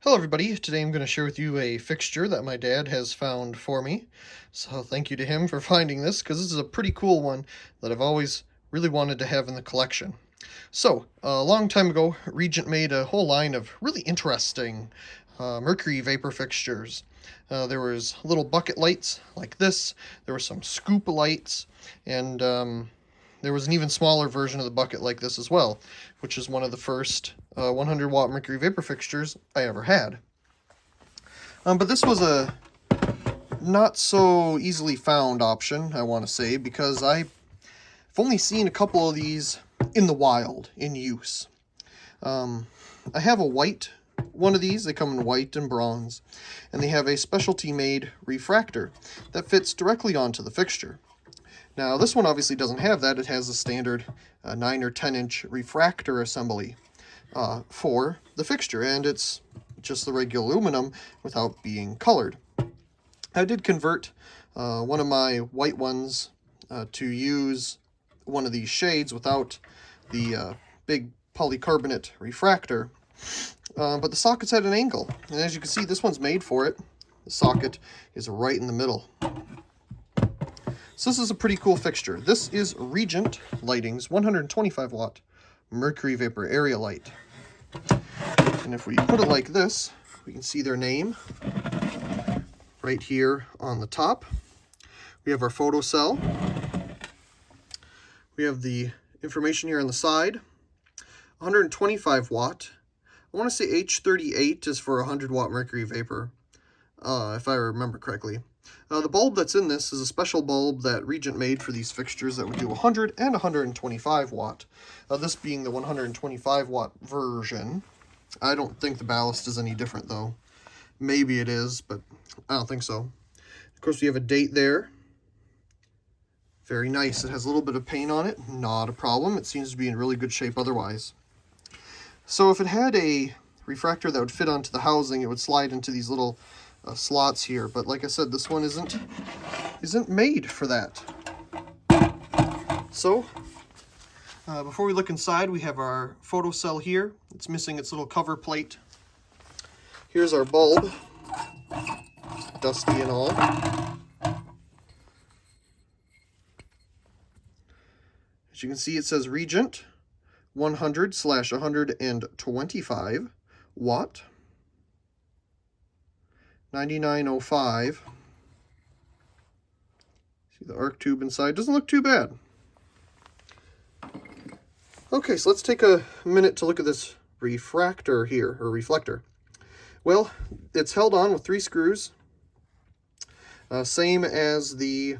Hello everybody, today I'm going to share with you a fixture that my dad has found for me. So thank you to him for finding this, because this is a pretty cool one that I've always really wanted to have in the collection. So, a long time ago, Regent made a whole line of really interesting mercury vapor fixtures. There was little bucket lights like this, there were some scoop lights, and there was an even smaller version of the bucket like this as well, which is one of the first 100 watt mercury vapor fixtures I ever had. But this was a not so easily found option, I want to say, because I've only seen a couple of these in the wild, in use. I have a white one of these. They come in white and bronze, and they have a specialty made refractor that fits directly onto the fixture. Now this one obviously doesn't have that. It has a standard 9 or 10 inch refractor assembly for the fixture, and it's just the regular aluminum without being colored. I did convert one of my white ones to use one of these shades without the big polycarbonate refractor, but the socket's at an angle, and as you can see, this one's made for it. The socket is right in the middle. So this is a pretty cool fixture. This is Regent Lighting's 125 watt mercury vapor area light. And if we put it like this, we can see their name right here on the top. We have our photo cell. We have the information here on the side. 125 watt. I want to say H38 is for 100 watt mercury vapor, if I remember correctly. The bulb that's in this is a special bulb that Regent made for these fixtures that would do 100 and 125 watt. This being the 125 watt version. I don't think the ballast is any different though. Maybe it is, but I don't think so. Of course, we have a date there. Very nice. It has a little bit of paint on it. Not a problem. It seems to be in really good shape otherwise. So if it had a refractor that would fit onto the housing, it would slide into these little slots here, but like I said, this one isn't made for that. So before we look inside, we have our photo cell here. It's missing its little cover plate. Here's our bulb, dusty and all. As you can see, it says Regent 100/125 watt. 9905. See the arc tube inside. Doesn't look too bad. Okay, so let's take a minute to look at this refractor here, or reflector. Well, it's held on with 3 screws. Same as the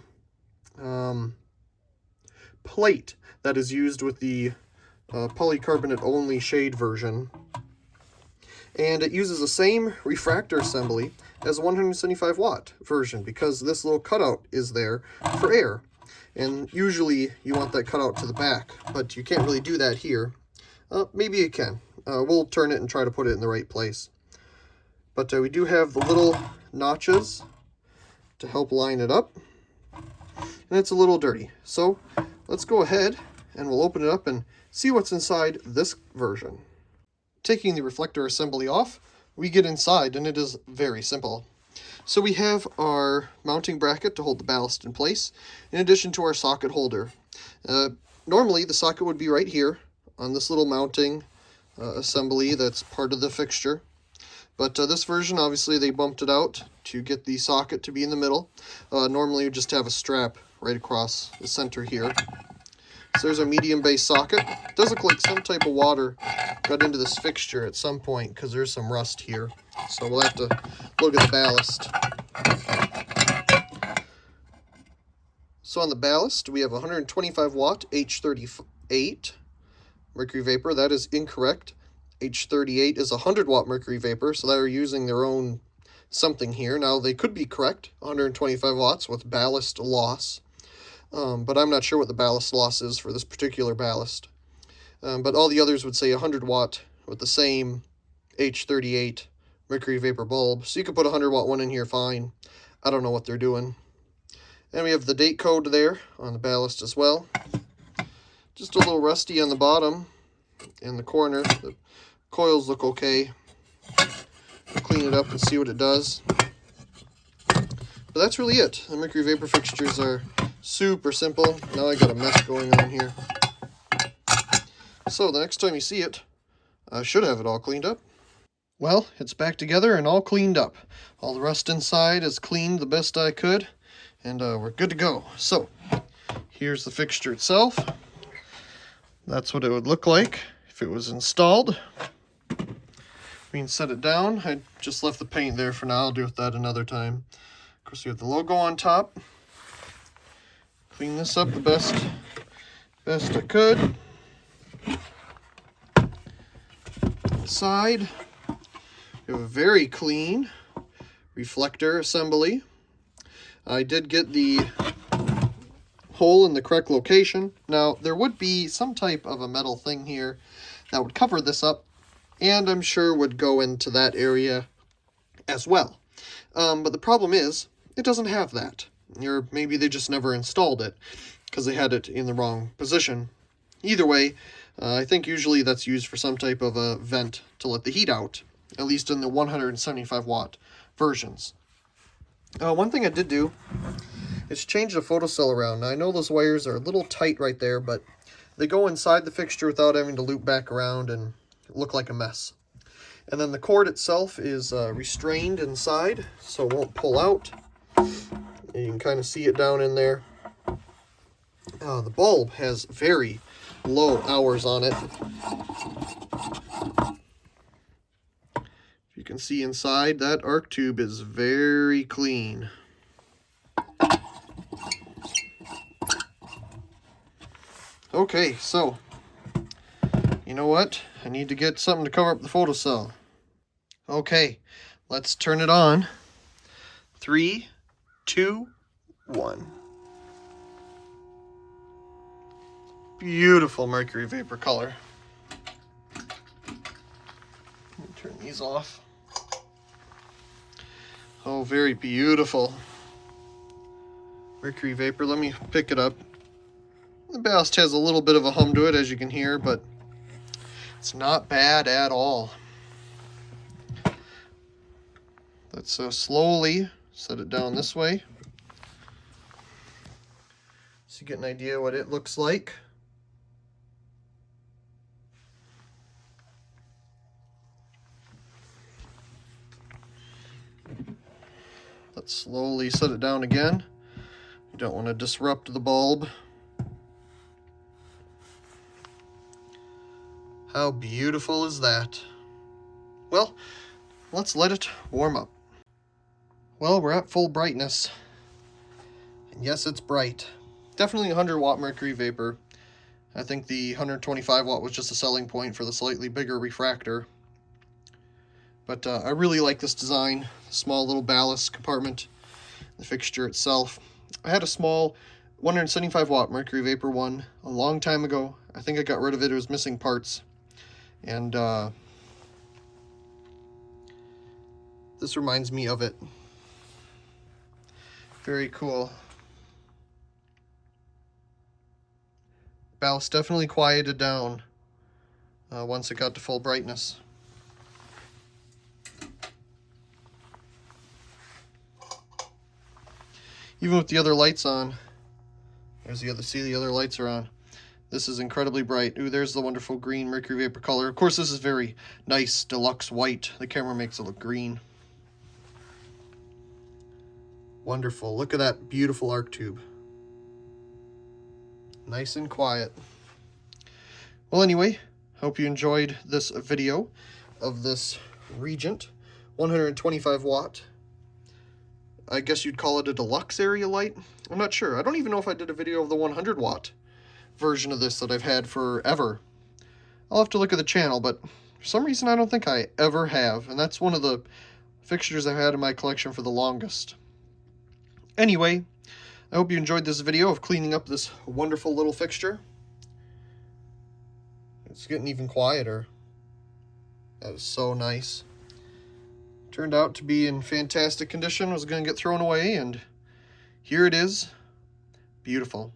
plate that is used with the polycarbonate only shade version. And it uses the same refractor assembly as a 175 watt version, because this little cutout is there for air. And usually you want that cutout to the back, but you can't really do that here. Maybe you can. We'll turn it and try to put it in the right place. But we do have the little notches to help line it up. And it's a little dirty. So let's go ahead and we'll open it up and see what's inside this version. Taking the reflector assembly off, we get inside, and it is very simple. So we have our mounting bracket to hold the ballast in place, in addition to our socket holder. Normally, the socket would be right here on this little mounting assembly that's part of the fixture. But this version, obviously, they bumped it out to get the socket to be in the middle. Normally, you just have a strap right across the center here. So there's our medium base socket. It does look like some type of water got into this fixture at some point, because there's some rust here. So we'll have to look at the ballast. So on the ballast, we have 125 watt H38 mercury vapor. That is incorrect. H38 is 100 watt mercury vapor, so they're using their own something here. Now they could be correct, 125 watts with ballast loss. But I'm not sure what the ballast loss is for this particular ballast. But all the others would say 100 watt with the same H38 mercury vapor bulb. So you could put a 100 watt one in here fine. I don't know what they're doing. And we have the date code there on the ballast as well. Just a little rusty on the bottom in the corner. The coils look okay. clean it up and see what it does. But that's really it. The Mercury Vapor fixtures are super simple. Now I got a mess going on here. So the next time you see it, I should have it all cleaned up. Well, it's back together and all cleaned up. All the rust inside is cleaned the best I could, and we're good to go. So, here's the fixture itself. That's what it would look like if it was installed. We can set it down. I just left the paint there for now. I'll do that another time. Of course, we have the logo on top. Clean this up the best I could. Inside, we have a very clean reflector assembly. I did get the hole in the correct location. Now, there would be some type of a metal thing here that would cover this up, and I'm sure would go into that area as well. But the problem is, it doesn't have that. Or maybe they just never installed it because they had it in the wrong position. Either way, I think usually that's used for some type of a vent to let the heat out, at least in the 175 watt versions. One thing I did do is change the photocell around. Now, I know those wires are a little tight right there, but they go inside the fixture without having to loop back around and look like a mess. And then the cord itself is restrained inside, so it won't pull out. You can kind of see it down in there. The bulb has very low hours on it. You can see inside, that arc tube is very clean. Okay, so, you know what? I need to get something to cover up the photocell. Okay, let's turn it on. 3, 2, 1. Beautiful Mercury Vapor color. Let me turn these off. Oh, very beautiful Mercury Vapor. Let me pick it up. The ballast has a little bit of a hum to it, as you can hear, but it's not bad at all. Let's slowly set it down this way so you get an idea what it looks like. Let's slowly set it down again. You don't want to disrupt the bulb. How beautiful is that? Well, let's let it warm up. Well, we're at full brightness. And yes, it's bright. Definitely 100 watt Mercury Vapor. I think the 125 watt was just a selling point for the slightly bigger refractor. But I really like this design. Small little ballast compartment. The fixture itself. I had a small 175 watt Mercury Vapor one a long time ago. I think I got rid of it. It was missing parts. And this reminds me of it. Very cool. Ballast definitely quieted down once it got to full brightness. Even with the other lights on, see the other lights are on. This is incredibly bright. Ooh, there's the wonderful green Mercury Vapor color. Of course, this is very nice, deluxe white. The camera makes it look green. Wonderful. Look at that beautiful arc tube. Nice and quiet. Well, anyway, hope you enjoyed this video of this Regent 125 watt. I guess you'd call it a deluxe area light. I'm not sure. I don't even know if I did a video of the 100 watt version of this that I've had forever. I'll have to look at the channel, but for some reason I don't think I ever have, and that's one of the fixtures I've had in my collection for the longest. Anyway, I hope you enjoyed this video of cleaning up this wonderful little fixture. It's getting even quieter. That is so nice. Turned out to be in fantastic condition. Was going to get thrown away, and here it is. Beautiful.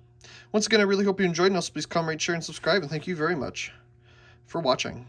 Once again, I really hope you enjoyed, and also please comment, rate, share, and subscribe, and thank you very much for watching.